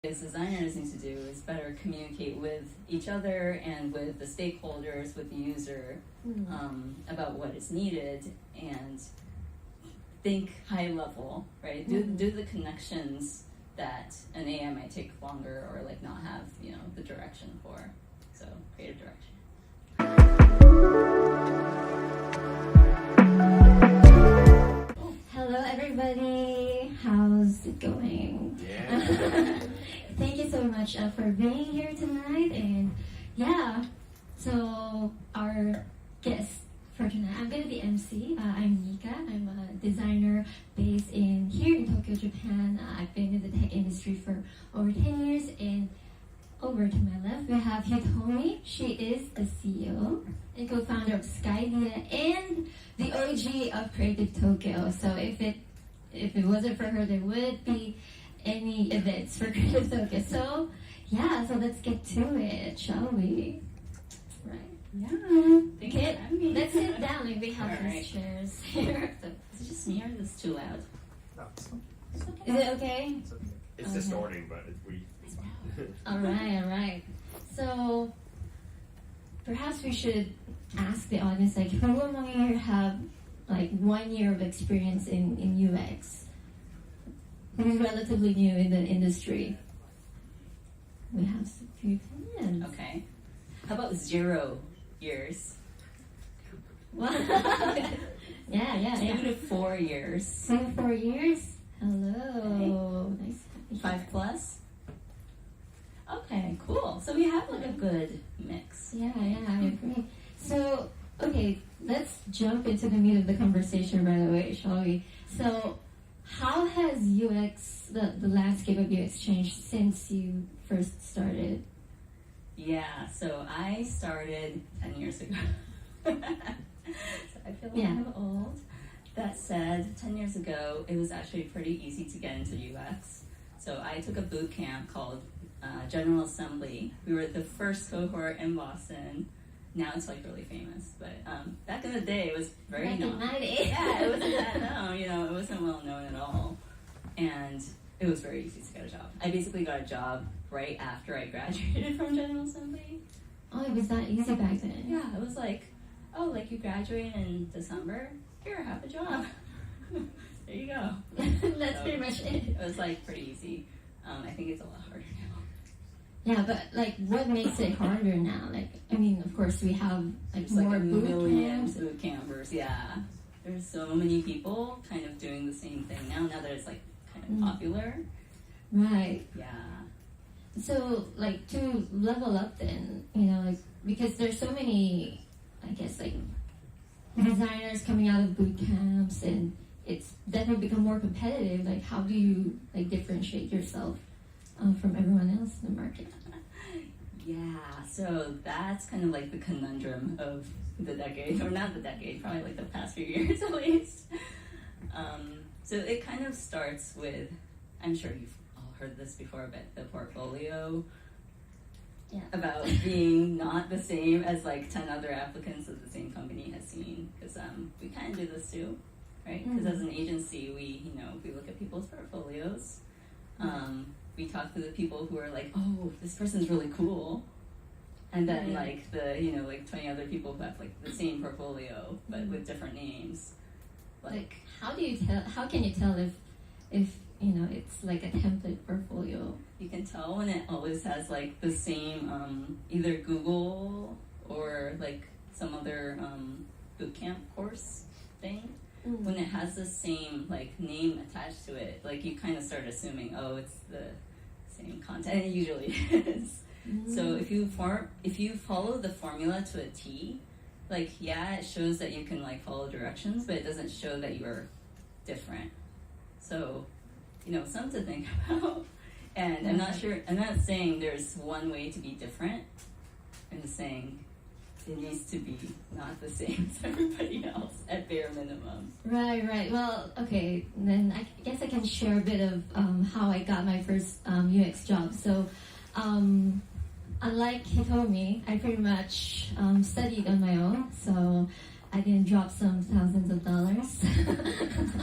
as designers need to do is better communicate with each other and with the stakeholders, with the user, about what is needed, and think high level, right? Do the connections that an AI might take longer or like not have, the direction for. So creative direction. Hello everybody, how's it going? Yeah. Thank you so much for being here tonight, and so our guest for tonight, I'm going to be MC. I'm Mikah. I'm a designer based here in Tokyo, Japan. I've been in the tech industry for over 10 years, and over to my left we have Hitomi. She is the CEO and co-founder of Skydea and the OG of Creative Tokyo. So if it wasn't for her, there would be any events for Creative Tokyo. So let's get to it, shall we? Right. Yeah. Okay, let's sit down. Like, we have these Right. chairs here. So, Is it just me or is this too loud? No, it's is it okay? okay. It's distorting, but we. All right. So perhaps we should ask the audience, like, who among you have like 1 year of experience in UX? Who is relatively new in the industry? We have a few hands. Okay. How about 0 years? Wow. yeah. 2 to 4 years. 2 to 4 years? Hello. Okay. Nice. 5 plus? Okay, cool. So we have like a good mix. Yeah, I agree. So, okay, let's jump into the meat of the conversation right away, shall we? So, how has UX, the landscape of UX changed since you first started? Yeah, so I started 10 years ago. So I feel like I'm old. That said, 10 years ago, it was actually pretty easy to get into UX. So I took a boot camp called General Assembly. We were the first cohort in Boston. Now it's like really famous, but back in the day it was very Back in known. 90. Yeah, it wasn't that known. It wasn't well known at all, and it was very easy to get a job. I basically got a job right after I graduated from General Assembly. Oh, it was that easy back then. Yeah, it was like, oh, like you graduate in December. Here, have a job. There you go. That's pretty much it. It was like pretty easy. I think it's a lot harder now. Yeah, but like, what makes it harder now? Like, I mean, of course, we have like There's more like a boot million camps. boot campers. Yeah, there's so many people kind of doing the same thing now. Now that it's like kind of popular. Right. Yeah. So, like, to level up then, like, because there's so many, I guess, like, designers coming out of boot camps, and it's definitely become more competitive. Like, how do you, like, differentiate yourself from everyone else in the market? Yeah, so that's kind of like the conundrum of the decade, or not the decade, probably like the past few years at least. So it kind of starts with, I'm sure you've all heard this before, but the portfolio. Yeah. About being not the same as like 10 other applicants that the same company has seen, because we kind of do this too, right? Because as an agency, we look at people's portfolios. We talk to the people who are like, oh, this person's really cool, and then like the like 20 other people who have like the same portfolio but with different names. Like, how do you tell? How can you tell if it's like a template portfolio? You can tell when it always has like the same either Google or like some other bootcamp course thing. When it has the same like name attached to it, like you kind of start assuming, oh, it's the same content, and it usually is. So if you follow the formula to a T, like it shows that you can like follow directions, but it doesn't show that you're different. So something to think about. And I'm not saying there's one way to be different. I'm just saying it needs to be not the same as everybody else at bare minimum. Right. Well, okay, then I guess I can share a bit of how I got my first UX job. So, unlike Hitomi, I pretty much studied on my own. So I didn't drop some thousands of dollars.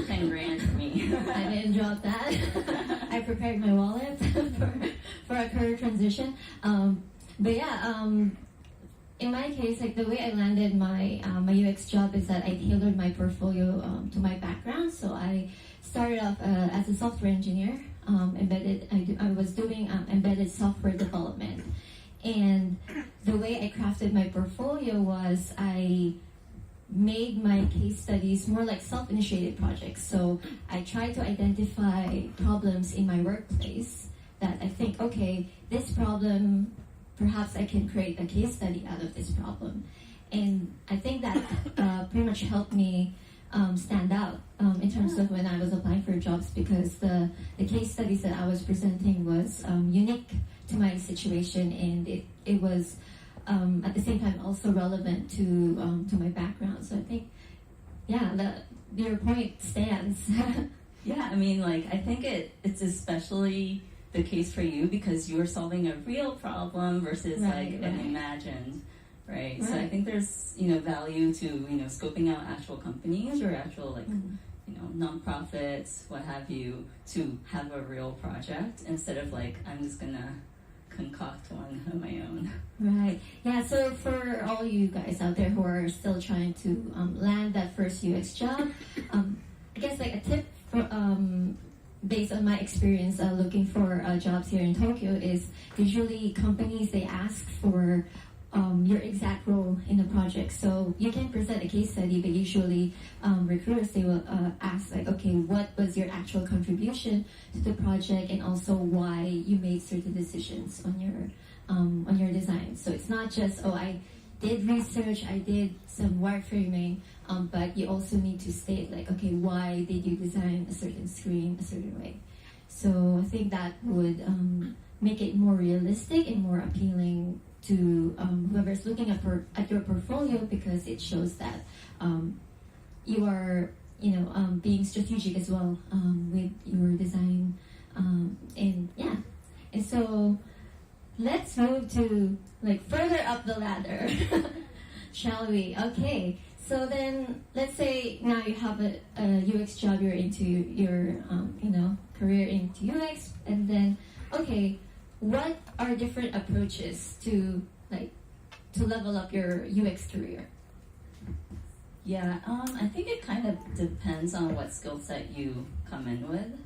10 grand for me. I didn't drop that. I prepared my wallet a career transition. But yeah, in my case, like the way I landed my my UX job is that I tailored my portfolio to my background. So I started off as a software engineer. I was doing embedded software development, and the way I crafted my portfolio was I made my case studies more like self-initiated projects. So I tried to identify problems in my workplace that I think, okay, this problem, perhaps I can create a case study out of this problem. And I think that pretty much helped me stand out in terms of when I was applying for jobs, because the case studies that I was presenting was unique to my situation, and it was at the same time also relevant to my background. So I think, yeah, your point stands. Yeah, I mean, like, I think it's especially the case for you because you're solving a real problem versus an imagined, right? So I think there's, value to, scoping out actual companies or actual, nonprofits, what have you, to have a real project instead of I'm just gonna concoct one on my own. Right. Yeah, so for all you guys out there who are still trying to land that first UX job, I guess a tip for, based on my experience looking for jobs here in Tokyo is usually companies, they ask for your exact role in the project. So you can present a case study, but usually recruiters, they will ask okay, what was your actual contribution to the project, and also why you made certain decisions on your design. So it's not just, I did research, I did some wireframing, but you also need to state okay, why did you design a certain screen a certain way? So I think that would make it more realistic and more appealing to whoever's looking at your portfolio, because it shows that you are being strategic as well with your design, and so let's move to further up the ladder. Shall we? Okay, so then let's say now you have a UX job, you're into your career into UX, and then okay, what are different approaches to level up your UX career? Yeah, I think it kind of depends on what skill set you come in with.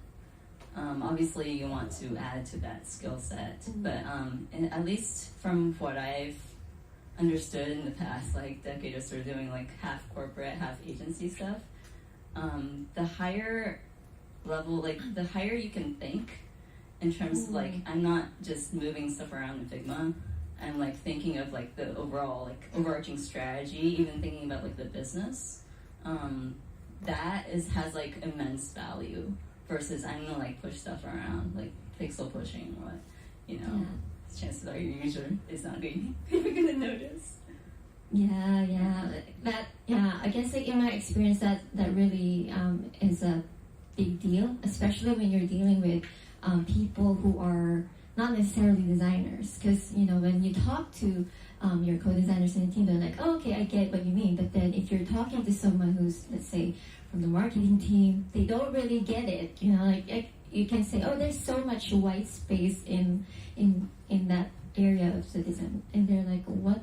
Obviously, you want to add to that skill set, but at least from what I've understood in the past decade or so, doing half corporate, half agency stuff, the higher level, the higher you can think in terms of I'm not just moving stuff around in Figma. I'm thinking of the overall overarching strategy, even thinking about the business. That has immense value versus I'm gonna push stuff around pixel pushing or chances are your user is not even gonna notice. I guess in my experience that really is a big deal, especially when you're dealing with people who are not necessarily designers, because when you talk to your co-designers in the team, they're like, oh, okay, I get what you mean. But then if you're talking to someone who's, let's say, from the marketing team, they don't really get it. You can say, oh, there's so much white space in that area of the design, and they're like, what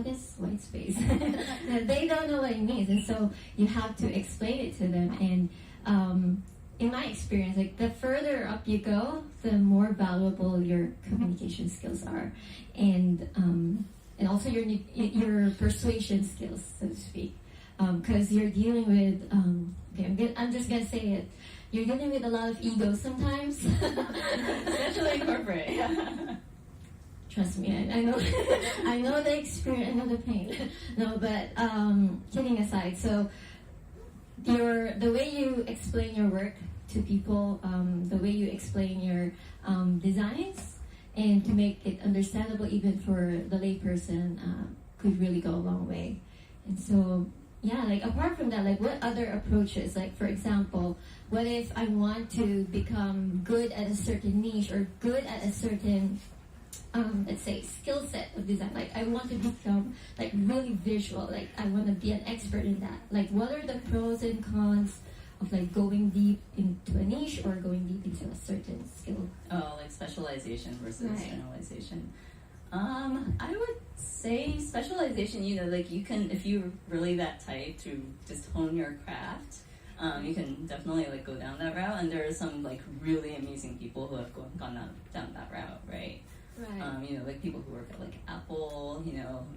is white space? They don't know what it means, and so you have to explain it to them. And in my experience, the further up you go, the more valuable your communication skills are, and also your persuasion skills, so to speak, because you're dealing with. I'm just gonna say it. You're dealing with a lot of ego sometimes, especially in corporate. Trust me, I know. I know the experience. I know the pain. No, but kidding aside, so. The way you explain your work to people, the way you explain your designs, and to make it understandable even for the layperson, could really go a long way. And so, apart from that, what other approaches? For example, what if I want to become good at a certain niche or good at a certain let's say skill set of design, I want to become really visual, I want to be an expert in that. What are the pros and cons of like going deep into a niche or going deep into a certain skill? Oh, like specialization versus Right. generalization. I would say specialization, like you can, if you're really that type to just hone your craft, you can definitely like go down that route. And there are some like really amazing people who have gone down that route, right? Right. Like people who work at like Apple,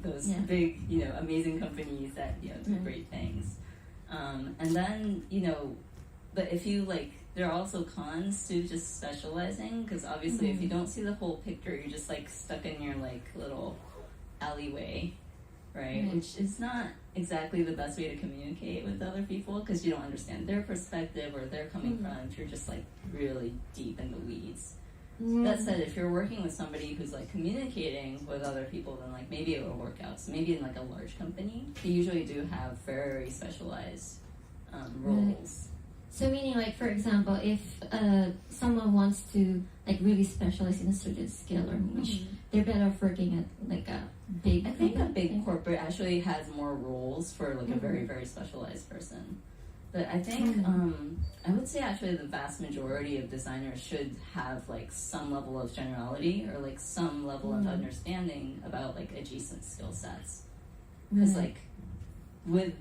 those Yeah. big, amazing companies that, do Right. great things. And then, but if you like, there are also cons to just specializing, because obviously if you don't see the whole picture, you're just like stuck in your like little alleyway, right? Right. Which is not exactly the best way to communicate with other people, because you don't understand their perspective or they're coming from. If you're just like really deep in the weeds. That said, if you're working with somebody who's like communicating with other people, then like maybe it will work out. So maybe in like a large company, they usually do have very specialized roles. So meaning, like, for example, if someone wants to like really specialize in a certain skill or niche, they're better off working at like a big. I think a big corporate actually has more roles for like a very, very specialized person. But I think I would say actually the vast majority of designers should have like some level of generality or like some level of understanding about like adjacent skill sets. Because like with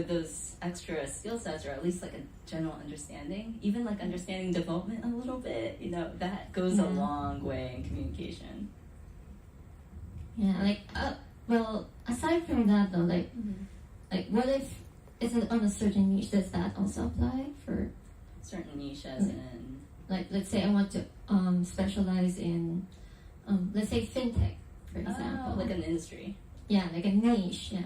those extra skill sets, or at least like a general understanding, even like understanding development a little bit, that goes a long way in communication. Yeah, like well, aside from that though, like what if is it on a certain niche? Does that also apply for certain niches in like, let's say I want to specialize in let's say fintech, for example, like an industry? Yeah, like a niche. Yeah.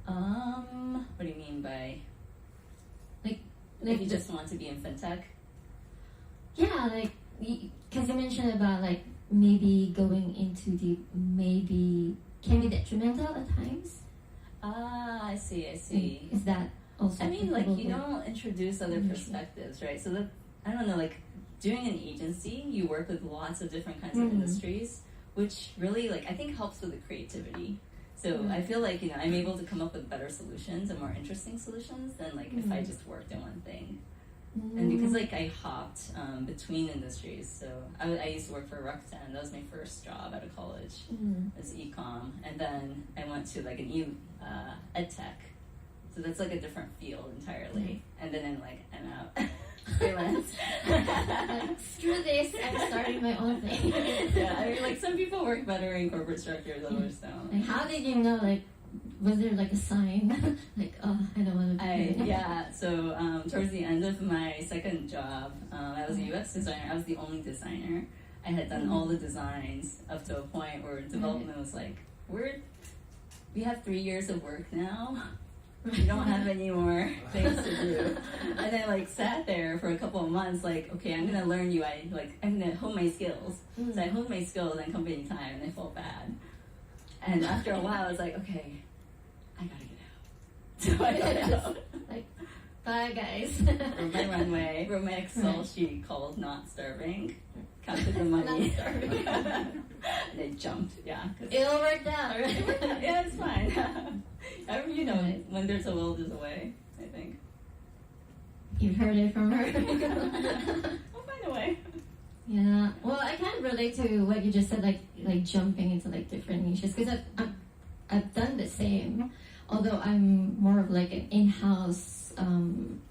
What do you mean by Like if you just want to be in fintech? Yeah, like because you mentioned about like maybe going into deep, maybe can be detrimental at times. I see. Is that also? I mean, like applicable you with- don't introduce other perspectives, right? So that I don't know, like doing an agency, you work with lots of different kinds of industries, which really like I think helps with the creativity. So I feel like I'm able to come up with better solutions and more interesting solutions than like if I just worked in one thing. And because like I hopped between industries, so I used to work for Rakuten. That was my first job out of college as e-com, and then I went to like an ed tech. So that's like a different field entirely. And then I'm out. Freelance. Like, screw this, I'm starting my own thing. Yeah, I mean, like some people work better in corporate structures, others don't. Like, how did you know? Like, was there like a sign? Like, oh, I don't want to be here. Yeah, so towards the end of my second job, I was a UX designer. I was the only designer. I had done all the designs up to a point where development was like, we have 3 years of work now. We don't have any more things to do. And I like sat there for a couple of months, like, okay, I'm gonna learn I'm gonna hone my skills. So I honed my skills in company time, and I felt bad. And after a while, I was like, okay, I gotta get out. So I got out. Like, bye guys. Wrote my runway, wrote my Excel sheet called Not Starving, counted the money. Not starving. And I jumped, yeah. It all worked out, right? Yeah, it's fine. When there's a will, there's a way, I think. You heard it from her. I'll find a way. Yeah. Well, I kind of relate to what you just said, like jumping into like different niches, because I've done the same. Although I'm more of like an in-house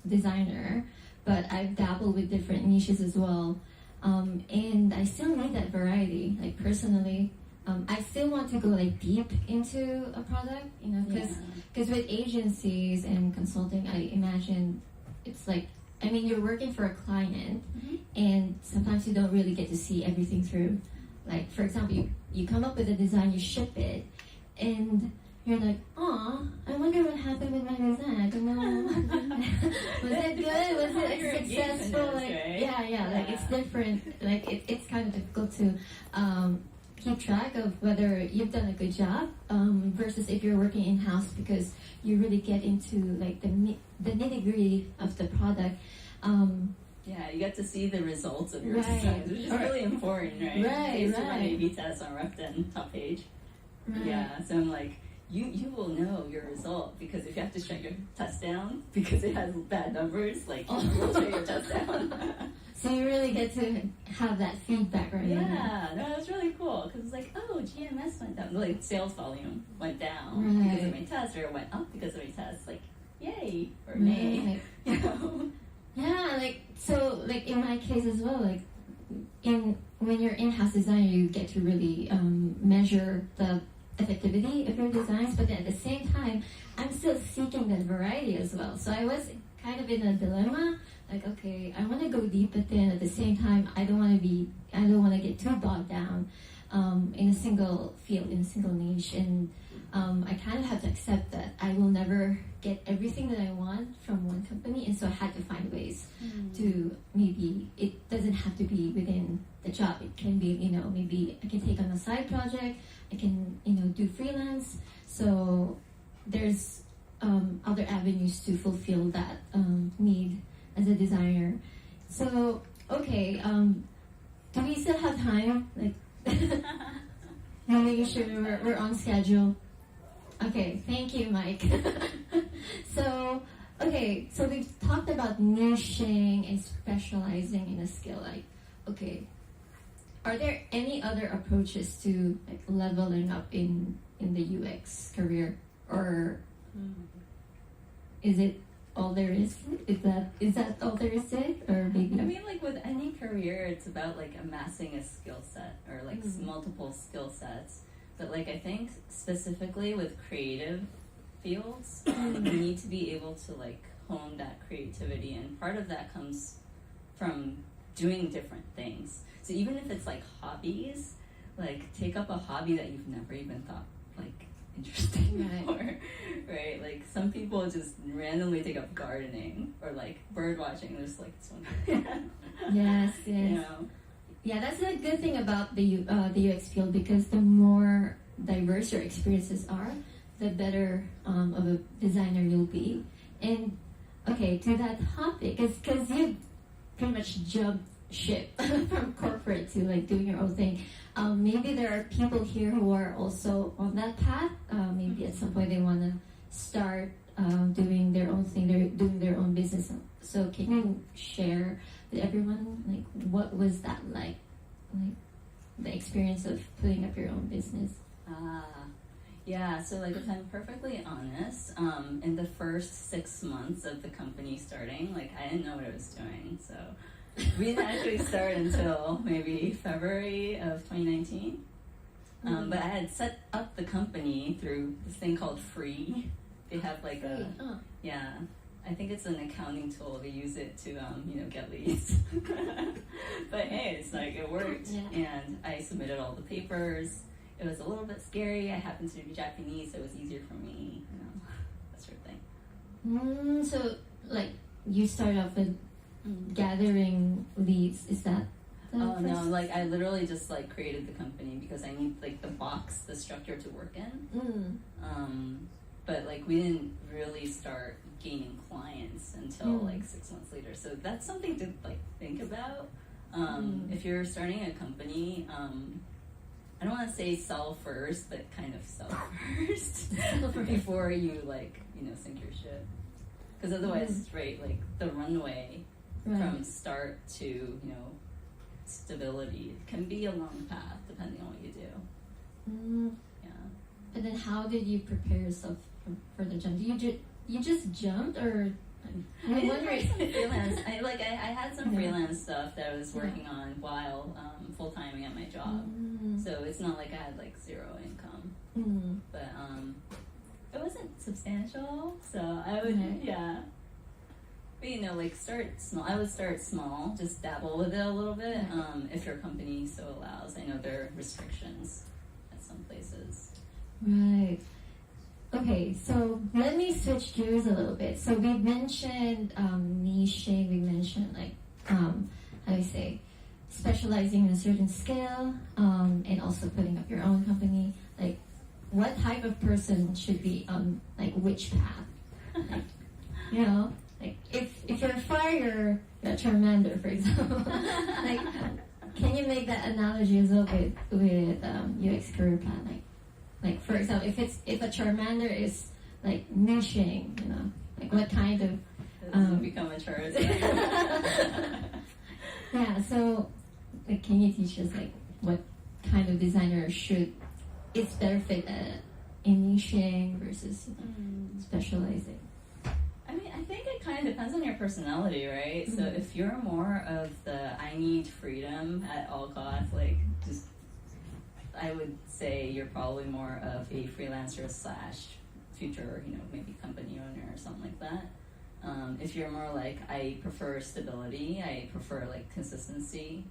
designer, but I've dabbled with different niches as well. And I still need that variety. Like personally, I still want to go like deep into a product, because with agencies and consulting, I imagine it's like, I mean, you're working for a client, and sometimes you don't really get to see everything through. Like, for example, you come up with a design, you ship it, and you're like, "Aw, I wonder what happened with my design. I don't know. Was it good? Was it successful?" Like, right? yeah. Like it's different. Like it's kind of difficult to keep track of whether you've done a good job versus if you're working in house, because you really get into like the nitty gritty of the product. Yeah, you get to see the results of your Right. designs, which is really important, right? Right, I used to run right. A/B tests on Rakuten top page. Right. Yeah, so I'm like, you will know your result, because if you have to shut your test down because it has bad numbers, like you will shut your test down. So you really get to have that feedback, right? Yeah, no, it was really cool because it's like, oh, GMS went down, like sales volume went down Right. because of my test, or it went up because of my test. Like, yay or nay, Right. you know? Yeah, like so, like in my case as well, like when you're in-house designer, you get to really measure the effectivity of your designs, but then at the same time, I'm still seeking that variety as well. So I was kind of in a dilemma. Like, okay, I want to go deep, but then at the same time, I don't want to get too bogged down in a single field, in a single niche, and I kind of have to accept that I will never get everything that I want from one company, and so I had to find ways to, maybe it doesn't have to be within the job. It can be, maybe I can take on a side project. I can, do freelance. So there's other avenues to fulfill that need as a designer. So, okay, do we still have time? Like, making sure we're on schedule. Okay, thank you, Mike. So we've talked about niching and specializing in a skill. Like, okay, are there any other approaches to like leveling up in the UX career, or is it all there is? Is that all there is to it, or maybe? I mean, like with any career, it's about like amassing a skill set, or like multiple skill sets. But like I think specifically with creative fields, you need to be able to like hone that creativity, and part of that comes from doing different things. So even if it's like hobbies, like take up a hobby that you've never even thought like interesting before, right? Like some people just randomly take up gardening or like bird watching. There's like this one. Yes. You know? Yeah, that's a good thing about the UX field, because the more diverse your experiences are, the better of a designer you'll be. And okay, to that topic, because you pretty much jumped ship from corporate to like doing your own thing. Maybe there are people here who are also on that path. Maybe at some point they want to start doing their own thing. They're doing their own business. So can you share with everyone, like, what was that like the experience of putting up your own business? Yeah, so like if I'm perfectly honest, in the first 6 months of the company starting, like I didn't know what I was doing. So we didn't actually start until maybe February of 2019. But I had set up the company through this thing called Free. They have like yeah, I think it's an accounting tool. They use it to, get leads. But hey, it's like it worked, and I submitted all the papers. It was a little bit scary. I happened to be Japanese, so it was easier for me, that sort of thing. So, like, you start off with gathering leads. Is that the Oh first? no, like I literally just like created the company because I need like the structure to work in. But like we didn't really start gaining clients until like 6 months later. So that's something to like think about. If you're starting a company, I don't want to say sell first, but kind of sell first before you like, sink your ship. Because otherwise, right, like the runway from start to, stability can be a long path depending on what you do. Yeah. And then how did you prepare yourself for the jump? You just jumped, or I'm wondering. Freelance. I had some freelance stuff that I was working on while full timing at my job. So it's not like I had like zero income. But it wasn't substantial. So I would But like start small. I would start small, just dabble with it a little bit. If your company so allows. I know there are restrictions at some places. Right. Okay, so let me switch gears a little bit. So we mentioned niching, we mentioned like, how do you say, specializing in a certain skill, and also putting up your own company. Like, what type of person should be on like which path? Like, like if you're a fire, you're a Charmander, for example. Like, can you make that analogy as well with UX career path? Like, Like for example, if a Charmander is like niching, you know, like what kind of Doesn't become a Charizard. yeah. So, like, can you teach us like what kind of designer should it's better fit in niching versus specializing? I mean, I think it kind of depends on your personality, right? So if you're more of the I need freedom at all costs, like just, I would say you're probably more of a freelancer slash future, you know, maybe company owner or something like that. If you're more like I prefer stability, I prefer like consistency,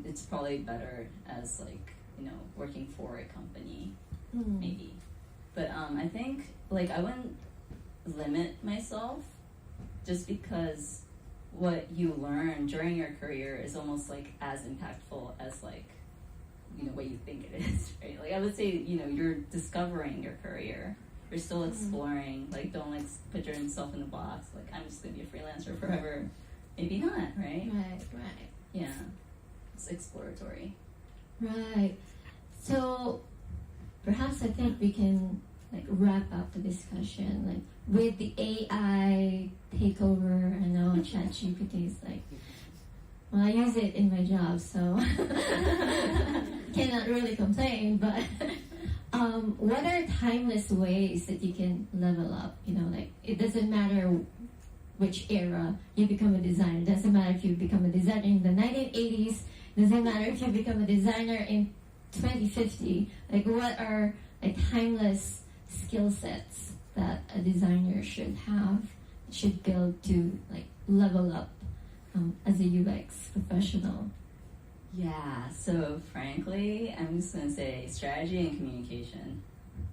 it's probably better as like, you know, working for a company, maybe. But I think like I wouldn't limit myself just because what you learn during your career is almost like as impactful as like, you know, what you think it is, right? Like I would say, you know, you're discovering your career. You're still exploring. Like don't like put yourself in the box. Like I'm just gonna be a freelancer forever. Maybe not, right? Right. Yeah. It's exploratory. Right. So perhaps I think we can like wrap up the discussion. Like with the AI takeover, I know ChatGPT is like, well, I use it in my job, so cannot really complain. But what are timeless ways that you can level up? You know, like it doesn't matter which era you become a designer. It doesn't matter if you become a designer in the 1980s. It doesn't matter if you become a designer in 2050. Like what are like timeless skill sets that a designer should have, should build to like level up as a UX professional? Yeah, so frankly, I'm just gonna say strategy and communication.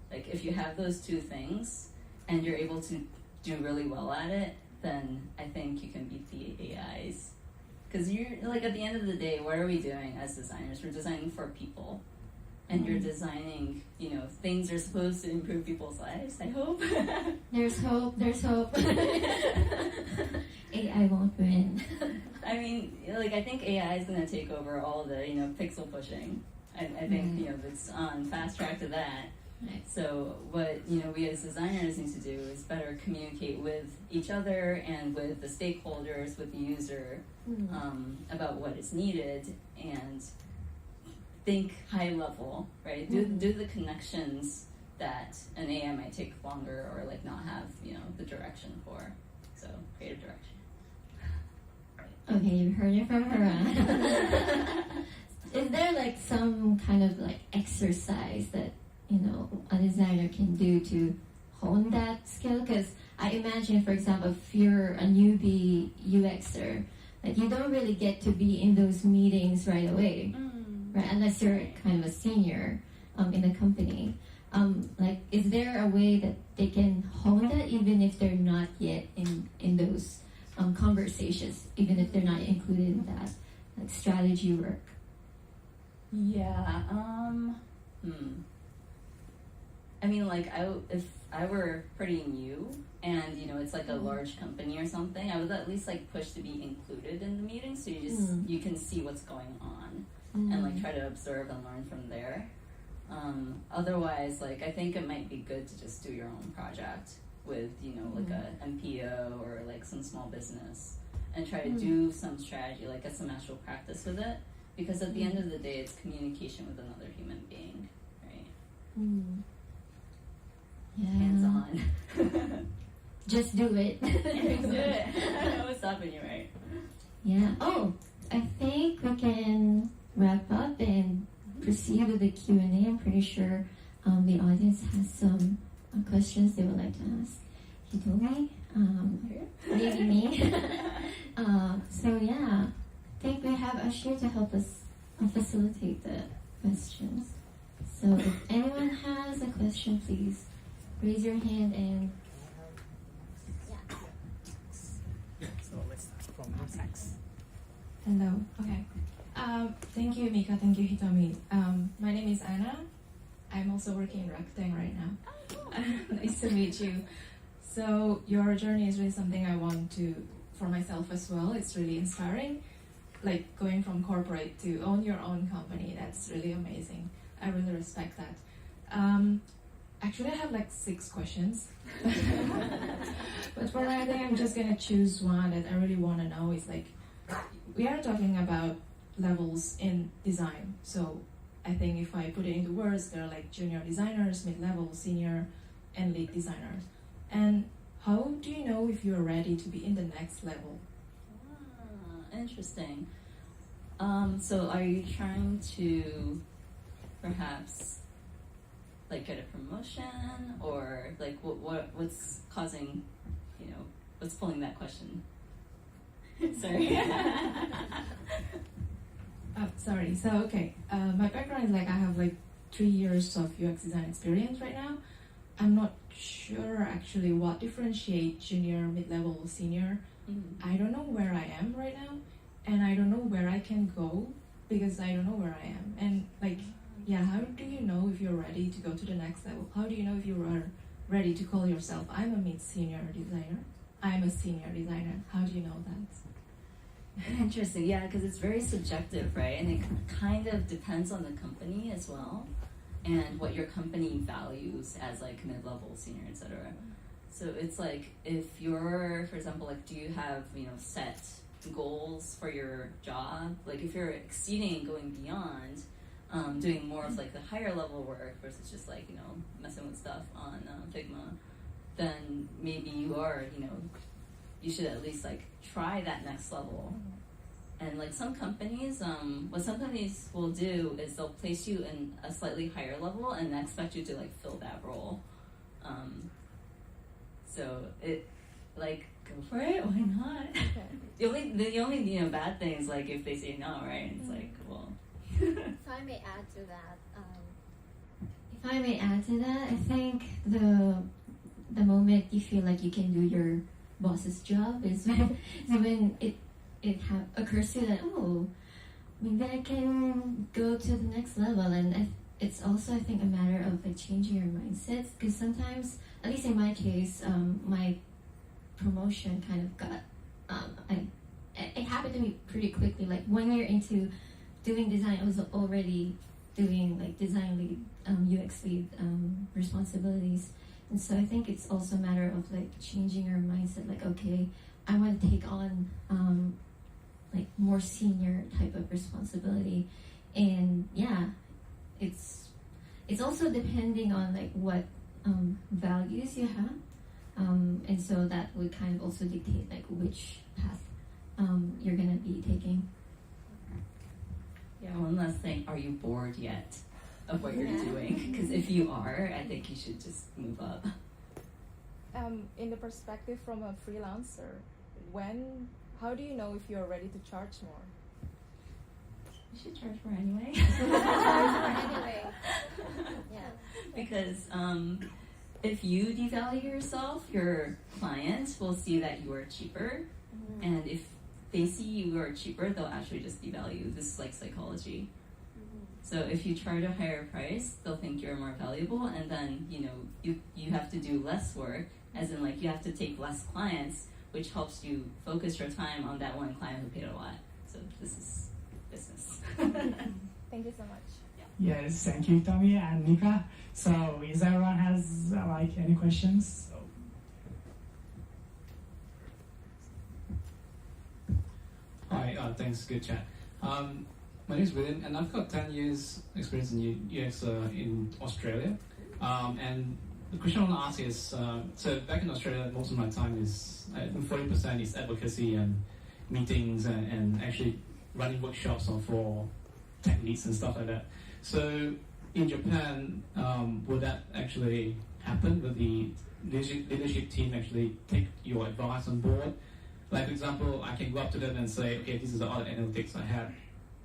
Like if you have those two things and you're able to do really well at it, then I think you can beat the AIs. Because you're like at the end of the day, what are we doing as designers? We're designing for people. And you're designing, you know, things are supposed to improve people's lives, I hope. There's hope. AI won't win. I mean, like, I think AI is going to take over all the, you know, pixel pushing. I think, you know, it's on fast track to that. Right. So what, you know, we as designers need to do is better communicate with each other and with the stakeholders, with the user, about what is needed and think high level, right? Do the connections that an AI might take longer or like not have, you know, the direction for. So creative direction. Okay, you heard it from her. Is there like some kind of like exercise that, you know, a designer can do to hone that skill? Because I imagine, for example, if you're a newbie UXer, like you don't really get to be in those meetings right away, right? Unless you're kind of a senior in the company. Like, is there a way that they can hone that even if they're not yet in those conversations, even if they're not included in that like strategy work? Yeah. I mean, like, if I were pretty new and, you know, it's like a large company or something, I would at least like push to be included in the meeting so you can see what's going on and like try to observe and learn from there. Otherwise, like, I think it might be good to just do your own project with, you know, like a MPO or like some small business and try to do some strategy, like get some actual practice with it. Because at the end of the day, it's communication with another human being, right? Yeah. Hands on. Just do it. Just do it. I know what's stopping you, right? Yeah. Oh, I think we can wrap up and proceed with the Q&A. I'm pretty sure the audience has some questions they would like to ask Hitomi, maybe me. So yeah, I think we have Ashir to help us facilitate the questions. So if anyone has a question, please raise your hand and... So let's start from Sax. Hello. Okay. Thank you, Mikah. Thank you, Hitomi. My name is Anna. I'm also working in Rakuten right now. Nice to meet you. So your journey is really something I want to, for myself as well. It's really inspiring. Like going from corporate to own your own company. That's really amazing. I really respect that. Actually, I have like 6 questions. But for now, I think I'm just gonna choose one that I really want to know. Is like, we are talking about levels in design. So I think if I put it into words, there are like junior designers, mid-level, senior, and lead designers. And how do you know if you're ready to be in the next level? Interesting. So are you trying to perhaps like get a promotion, or like what's causing, what's pulling that question? Sorry. Sorry. So okay, my background is like I have like 3 years of UX design experience right now. I'm not sure actually what differentiates junior, mid-level, senior. I don't know where I am right now, and I don't know where I can go because I don't know where I am. And like, yeah, how do you know if you're ready to go to the next level? How do you know if you are ready to call yourself, I'm a mid-senior designer, I'm a senior designer? How do you know that? Interesting, yeah, because it's very subjective, right? And it kind of depends on the company as well, and what your company values as like mid-level, senior, etc. So it's like, if you're, for example, like, do you have, set goals for your job? Like, if you're exceeding, going beyond, doing more of like the higher level work versus just like, messing with stuff on Figma, then maybe you are, you should at least like try that next level. And like some companies, what some companies will do is they'll place you in a slightly higher level and expect you to like fill that role. So it, like, go for it, why not? Okay. The only bad thing is like if they say no, right? It's like, well. If I may add to that, If I may add to that, I think the moment you feel like you can do your boss's job is when it occurs to you that, oh, maybe I can go to the next level. And it's also, I think, a matter of like changing your mindsets, because sometimes, at least in my case, my promotion kind of got it happened to me pretty quickly. Like 1 year into doing design, I was already doing like design lead, UX lead responsibilities. And so I think it's also a matter of like changing your mindset. Like, okay, I want to take on like more senior type of responsibility, and yeah, it's also depending on like what values you have, and so that would kind of also dictate like which path you're gonna be taking. Yeah, one last thing. Are you bored yet of what you're doing? Because if you are, I think you should just move up. In the perspective from a freelancer, how do you know if you're ready to charge more? You should charge more anyway. anyway, yeah. Because if you devalue yourself, your clients will see that you are cheaper. And if they see you are cheaper, they'll actually just devalue. This is like psychology. So if you charge a higher price, they'll think you're more valuable, and then you have to do less work, as in like you have to take less clients, which helps you focus your time on that one client who paid a lot. So this is business. Thank you so much. Yes, thank you, Hitomi and Mikah. So, is everyone has like any questions? Hi, thanks. Good chat. My name is William, and I've got 10 years experience in UX in Australia. And the question I want to ask is, so back in Australia, most of my time is, 40% is advocacy and meetings and actually running workshops for tech leads and stuff like that. So in Japan, would that actually happen? Would the leadership team actually take your advice on board? Like, for example, I can go up to them and say, okay, this is all the analytics I had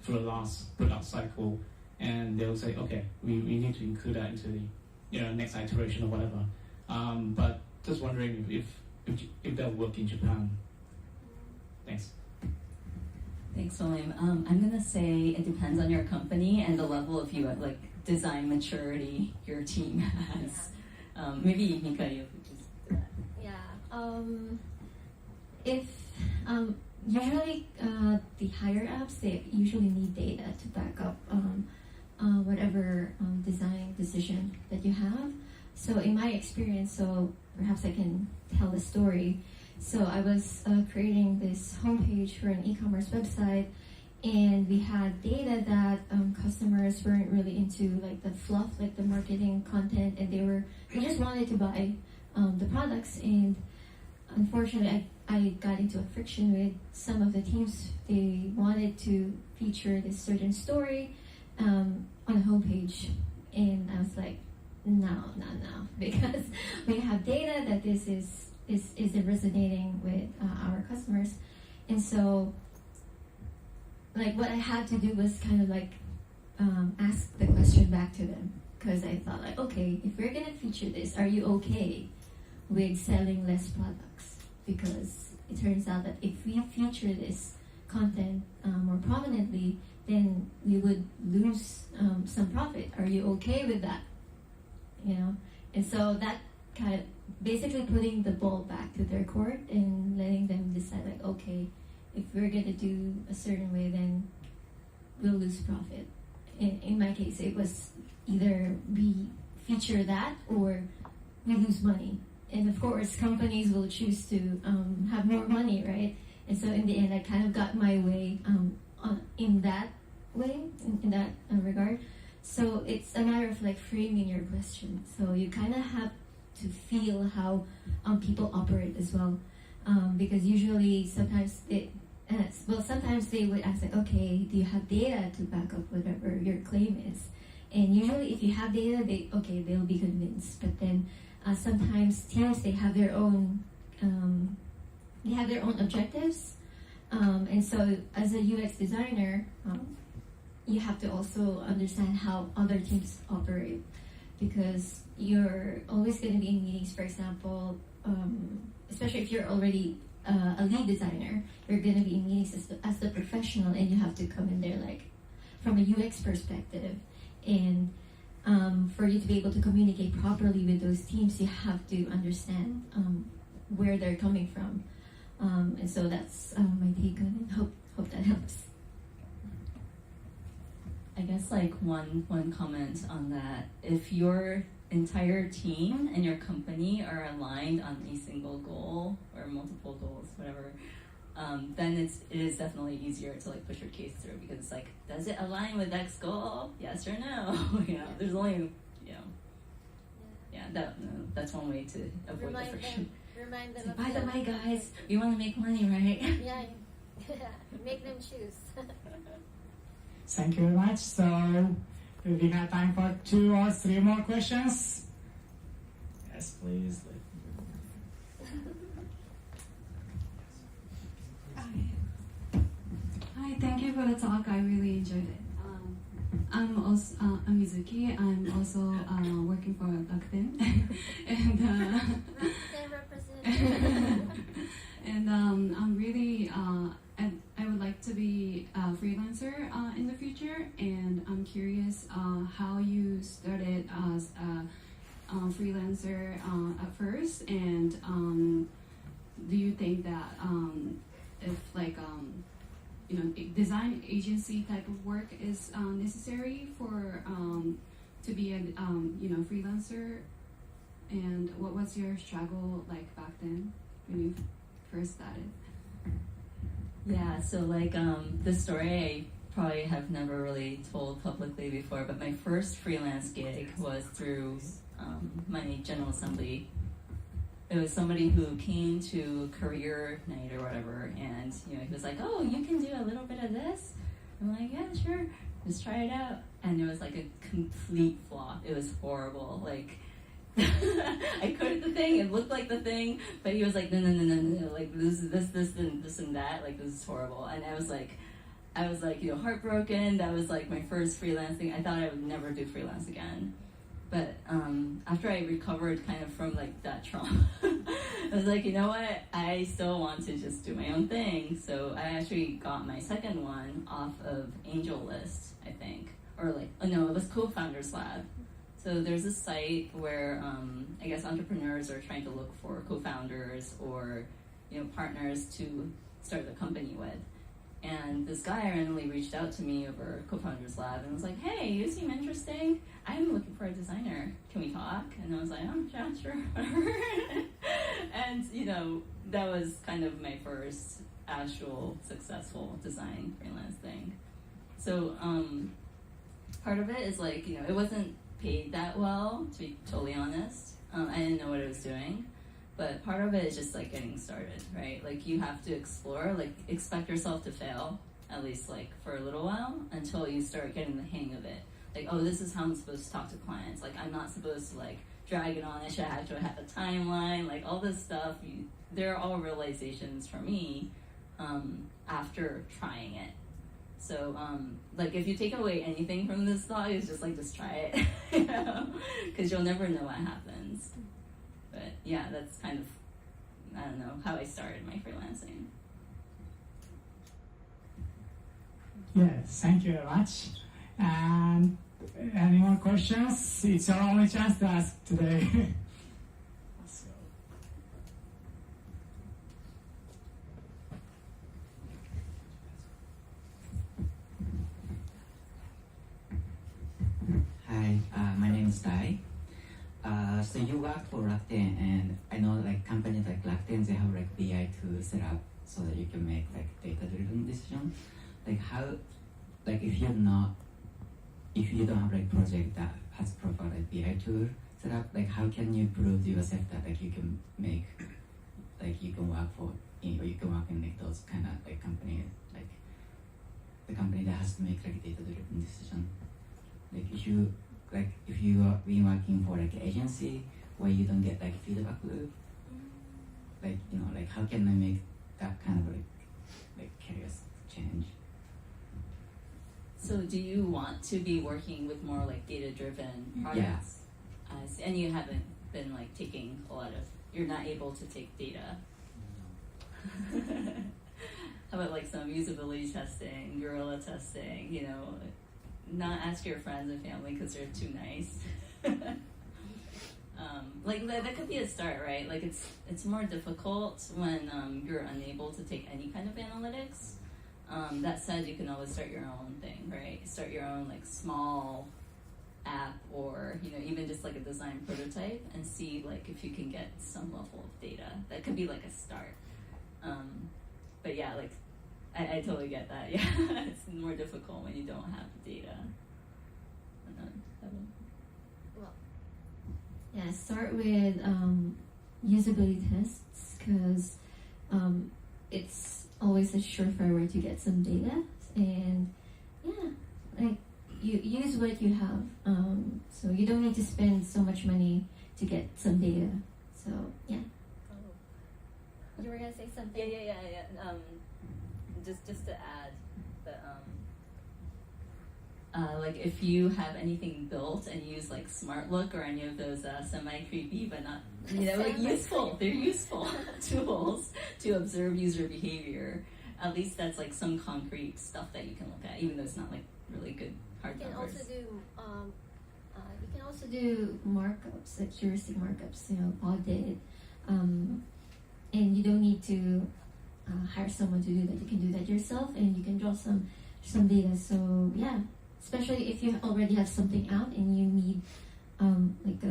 for the last product cycle, and they'll say, okay, we need to include that into the next iteration or whatever. But just wondering if that will work in Japan. Thanks. Thanks, William. I'm gonna say it depends on your company and the level of design maturity your team has. Maybe Mikah, you could just do that. Yeah. If usually the higher apps, they usually need data to back up whatever design decision that so in my experience, so perhaps I can tell the story. So I was creating this homepage for an e-commerce website, and we had data that customers weren't really into like the fluff, like the marketing content, and they just wanted to buy the products. And unfortunately, I got into a friction with some of the teams. They wanted to feature this certain story on a homepage, and I was like, no, because we have data that this isn't resonating with our customers. And so like what I had to do was kind of like ask the question back to them, because I thought like, okay, if we're gonna feature this, are you okay with selling less products? Because it turns out that if we feature this content more prominently, then we would lose some profit. Are you okay with that? You know, and so that kind of basically putting the ball back to their court and letting them decide like, okay, if we're gonna do a certain way, then we'll lose profit. In my case, it was either we feature that or we lose money. And of course, companies will choose to have more money, right? And so in the end, I kind of got my way in that way, in that regard. So it's a matter of like framing your question. So you kind of have to feel how people operate as well, because usually sometimes sometimes they would ask like, okay, do you have data to back up whatever your claim is? And usually if you have data, they'll be convinced. But then sometimes teams, they have their own objectives, and so as a UX designer, you have to also understand how other teams operate, because you're always going to be in meetings. For example, especially if you're already a lead designer, you're going to be in meetings as the professional, and you have to come in there like from a UX perspective. And for you to be able to communicate properly with those teams, you have to understand where they're coming from. And so that's my take on it. Hope that helps. I guess like one comment on that, if your entire team and your company are aligned on a single goal or multiple goals, whatever, then it is definitely easier to like push your case through, because it's like, does it align with X goal? Yes or no? There's only, that's one way to avoid the friction. Remind them. So, by the way, guys, we want to make money, right? Yeah, make them choose. Thank you very much. So we have time for 2 or 3 more questions. Yes, please. Hi, thank you for the talk. I really enjoyed it. I'm Mizuki. I'm also working for LinkedIn, and and I'm really I would like to be a freelancer in the future, and I'm curious how you started as a freelancer at first, and do you think that if like design agency type of work is necessary for to be a freelancer, and what was your struggle like back then when you first started? Yeah, so like this story I probably have never really told publicly before, but my first freelance gig was through my General Assembly. It was somebody who came to career night or whatever, and he was like, "Oh, you can do a little bit of this?" I'm like, "Yeah, sure, just try it out." And it was like a complete flop. It was horrible. Like I coded the thing, it looked like the thing, but he was like, no, like this and that, like this is horrible. And I was like, heartbroken. That was like my first freelance thing. I thought I would never do freelance again. But after I recovered kind of from like that trauma, I was like, you know what? I still want to just do my own thing. So I actually got my second one off of AngelList, I think. Or like, it was Co-Founders Lab. So there's a site where I guess entrepreneurs are trying to look for co-founders or partners to start the company with. And this guy randomly reached out to me over Co-founders Lab and was like, "Hey, you seem interesting. I'm looking for a designer. Can we talk?" And I was like, "Oh, yeah, sure, whatever." And that was kind of my first actual successful design freelance thing. So part of it is like, it wasn't paid that well, to be totally honest. I didn't know what I was doing. But part of it is just like getting started, right? Like you have to explore, like expect yourself to fail, at least like for a little while, until you start getting the hang of it. Like, oh, this is how I'm supposed to talk to clients. Like I'm not supposed to like drag it on. I should have to have a timeline, like all this stuff. They're all realizations for me after trying it. So like if you take away anything from this thought, it's just like just try it, because you'll never know what happens. But yeah, that's kind of, I don't know, how I started my freelancing. Yes, thank you very much. And any more questions? It's your only chance to ask today. Let's go. Hi, my name is Dai. So you work for Rakuten, and I know like companies like Rakuten, they have like BI to set up so that you can make like data-driven decisions. Like how, like if you don't have like project that has proper like BI tool set up, like how can you prove to yourself that like you can make, like you can work for, or you can work in like those kind of like company, like the company that has to make like data-driven decision. Like if you are been working for like an agency where you don't get like feedback loop, like like how can I make that kind of like career change? So do you want to be working with more like data-driven projects? Yeah. And you haven't been like taking a lot of, you're not able to take data. No. How about like some usability testing, guerrilla testing, not ask your friends and family because they're too nice. Like that could be a start, right? Like it's more difficult when you're unable to take any kind of analytics. That said, you can always start your own thing, right? Start your own like small app, or even just like a design prototype, and see like if you can get some level of data. That could be like a start. But yeah, like I totally get that. Yeah, it's more difficult when you don't have the data. Yeah, start with usability tests, because it's always a surefire way to get some data. And yeah, like you use what you have, so you don't need to spend so much money to get some data. So yeah. Oh. You were gonna say something? Yeah. Just to add, that like if you have anything built and use like Smart Look or any of those semi-creepy but not like useful, they're useful tools to observe user behavior. At least that's like some concrete stuff that you can look at, even though it's not like really good hard numbers. You can also do markups, like heuristic markups, audit, and you don't need to hire someone to do that. You can do that yourself, and you can draw some data. So yeah, especially if you already have something out and you need like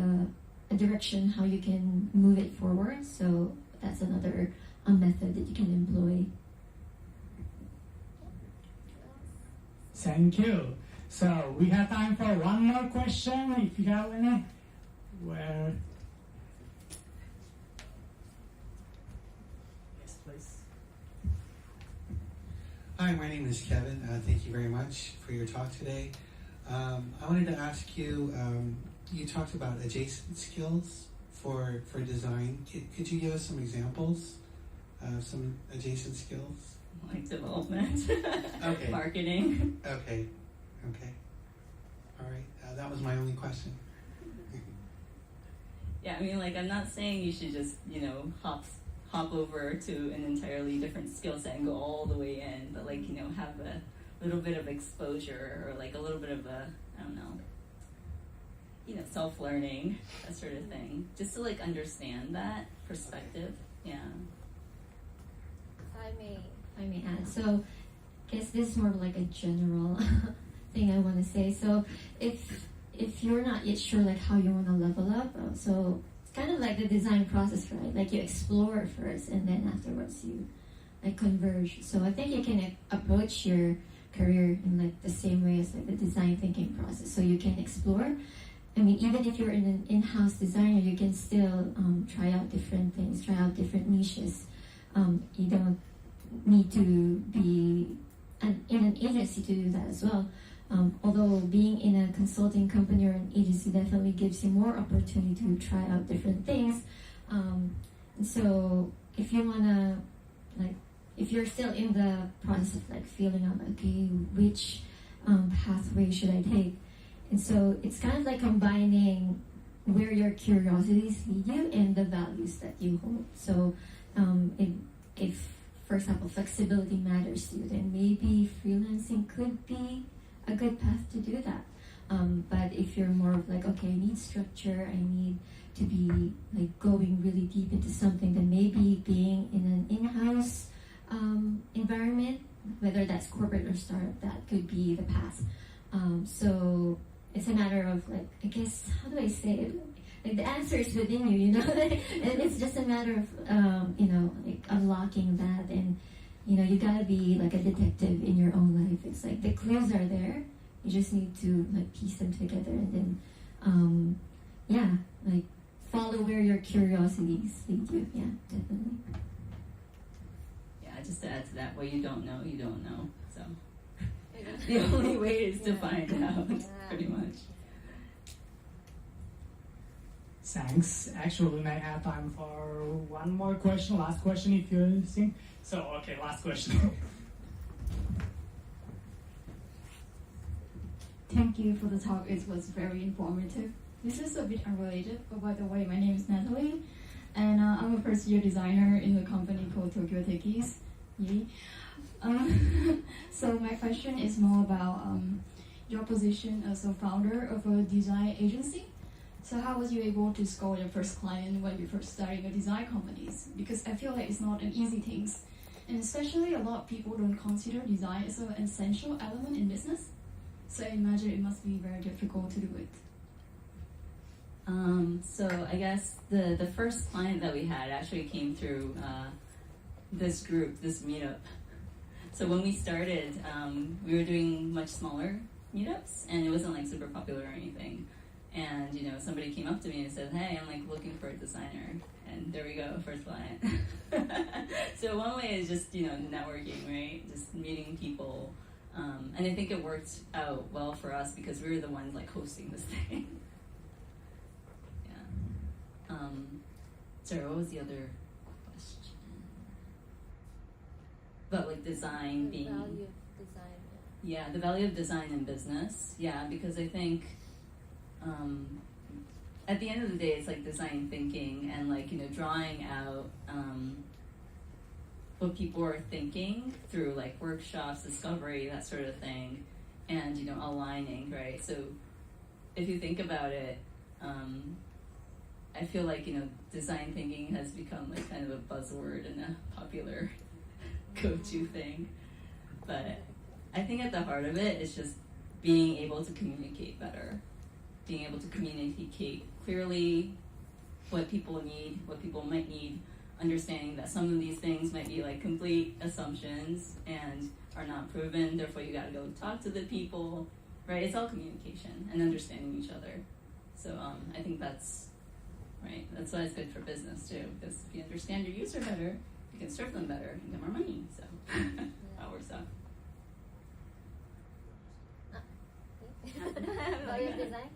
a direction how you can move it forward. So that's another method that you can employ. Thank you. So we have time for one more question, if you have any. Where? Yes, please. Hi, my name is Kevin. Thank you very much for your talk today. I wanted to ask you, you talked about adjacent skills for design. Could you give us some examples of some adjacent skills? Like development, Okay. marketing. Okay. All right. That was my only question. Yeah, I mean, like, I'm not saying you should just, hop over to an entirely different skill set and go all the way in, but like, have a little bit of exposure, or like a little bit of self-learning, that sort of thing, just to like understand that perspective. Yeah. I may I may add. So guess this is more of like a general thing I want to say. So if you're not yet sure like how you want to level up, so it's kind of like the design process, right? Like you explore first, and then afterwards you like converge. So I think you can approach your career in like the same way as like the design thinking process. So you can explore. I mean, even if you're an in-house designer, you can still try out different things, try out different niches. You don't need to be in an agency to do that as well. Although being in a consulting company or an agency definitely gives you more opportunity to try out different things. And so if you wanna, like, if you're still in the process of like feeling out, okay, which pathway should I take? And so it's kind of like combining where your curiosities lead you and the values that you hold. So if, for example, flexibility matters to you, then maybe freelancing could be a good path to do that. But if you're more of like, okay, I need structure, I need to be like going really deep into something, then maybe being in an in-house environment, whether that's corporate or startup, that could be the path. So it's a matter of like, I guess, how do I say it? Like the answer is within you, you know. And it's just a matter of like unlocking that, and you gotta be like a detective in your own life. It's like the clues are there. You just need to like piece them together, and then like follow where your curiosities lead you. Yeah, definitely. Yeah, just to add to that, what you don't know, you don't know. So the only way is to find out, pretty much. Thanks. Actually, we may have time for one more question, last question if you think. So, okay, last question. Thank you for the talk. It was very informative. This is a bit unrelated, but by the way, my name is Natalie, and I'm a first-year designer in a company called Tokyo Techies. Yay. So my question is more about your position as a founder of a design agency. So how was you able to score your first client when you first starting a design companies? Because I feel like it's not an easy thing. And especially a lot of people don't consider design as an essential element in business. So I imagine it must be very difficult to do it. So I guess the first client that we had actually came through this group, this meetup. So when we started, we were doing much smaller meetups, and it wasn't like super popular or anything. And somebody came up to me and said, "Hey, I'm like looking for a designer," and there we go, first client. So one way is just networking, right? Just meeting people, and I think it worked out well for us because we were the ones like hosting this thing. Yeah. Sorry, what was the other question? But like design being value of design. Yeah, the value of design in business. Yeah, because I think. At the end of the day, it's like design thinking and like drawing out what people are thinking through like workshops, discovery, that sort of thing, and aligning, right? So if you think about it, I feel like design thinking has become like kind of a buzzword and a popular go-to thing, but I think at the heart of it is just being able to communicate better. Being able to communicate clearly what people need, what people might need, understanding that some of these things might be like complete assumptions and are not proven, therefore you gotta go talk to the people, right? It's all communication and understanding each other. So I think that's, right, that's why it's good for business too, because if you understand your user better, you can serve them better and get more money, so that works out. Value of design?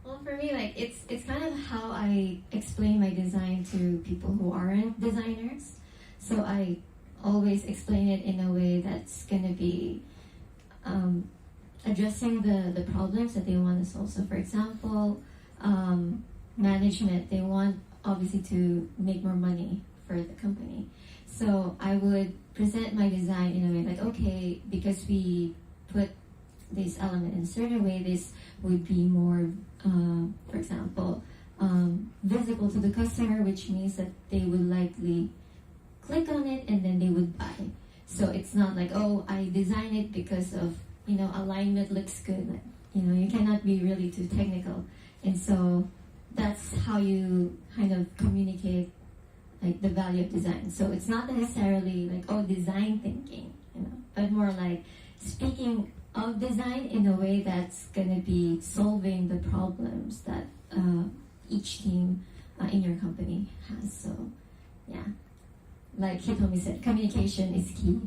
Well, for me, like it's kind of how I explain my design to people who aren't designers. So I always explain it in a way that's gonna be addressing the problems that they want to solve. So, for example, management, they want obviously to make more money for the company. So I would present my design in a way like, okay, because we put this element in a certain way, this would be more, for example, visible to the customer, which means that they would likely click on it and then they would buy. So it's not like, oh, I design it because of, alignment looks good. Like, you cannot be really too technical. And so that's how you kind of communicate like the value of design. So it's not necessarily like, oh, design thinking, but more like speaking of design in a way that's going to be solving the problems that each team in your company has. So, yeah, like Hitomi said, communication is key.